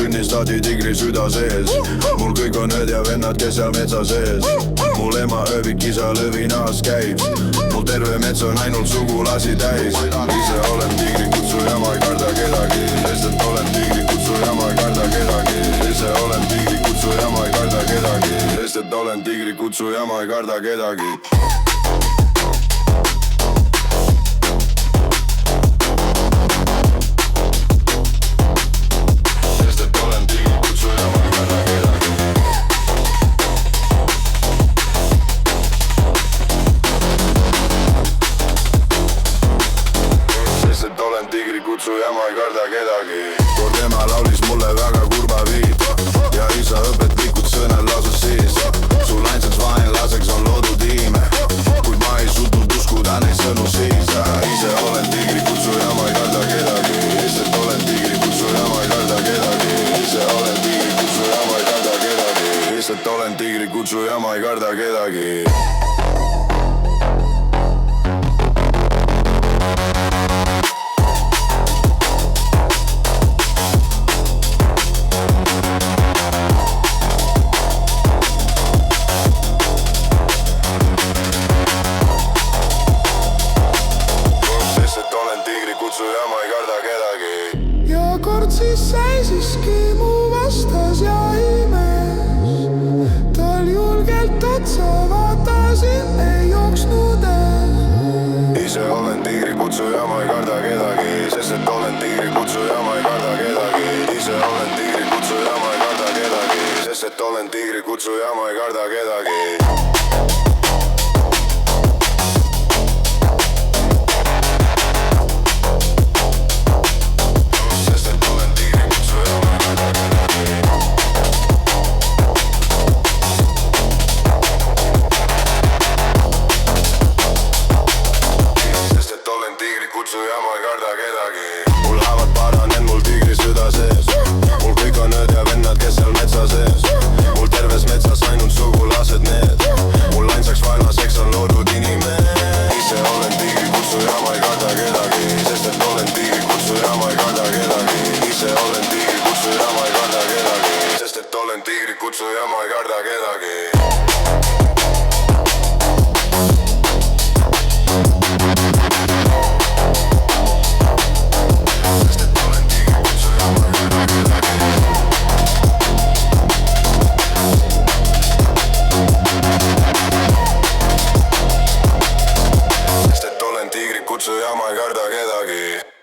sünnistati tigri süda sees. Mul kõik on õed ja vennad, kes seal metsa sees. Mul ema ööbik, isa lõvinas käib. Mul terve mets on ainult sugulasi täis. Ise olen tigrikutsuja, ma ei karda kedagi, sest et olen tigrikutsuja, ma ei karda kedagi. Ise olen tigrikutsuja, ma ei karda kedagi, sest et olen tigrikutsuja, ma ei karda kedagi. Tigrikutsuja, ma ei karda kedagi. Kord ema laulis mulle väga kurba viid ja isa õpetlikud sõnad lausus siis. Sul ainsaks vaenlaseks on loodud ime, kuid ma ei suutnud uskuda neid sõnu siis. Ise olen tigrikutsuja, ma ei karda kedagi, sest olen tigrikutsuja, ma ei karda kedagi. Ise olen tigrikutsuja, ma ei karda kedagi, sest olen tigrikutsuja, ma ei karda kedagi. Ja kord siis seisiski mu vastas ja imes. Tal julgelt otsa vaatasin, ei jooksnud ees. Ise olen tigrikutsuja, ma ei karda kedagi, sest et olen tigrikutsuja, ma ei karda kedagi. Ise olen tigrikutsuja, ma ei karda kedagi, sest et olen tigrikutsuja, ma ei karda kedagi. Kutsuja, ma ei karda kedagi. Mul haavad paranen, mul tigri süda sees. Mul kõik on õed ja vennad, kes seal metsa sees. Mul terves metsas ainult sugulased need. Mul ainsaks vaenlaseks on loodud inimene. Ise olen tigrikutsuja, ma ei karda kedagi, sest et olen tigrikutsuja, ma ei karda kedagi. Ise olen tigrikutsuja, ma ei karda kedagi, sest et olen tigrikutsuja, ma ei karda kedagi. Kutsuja, ma ei karda kedagi.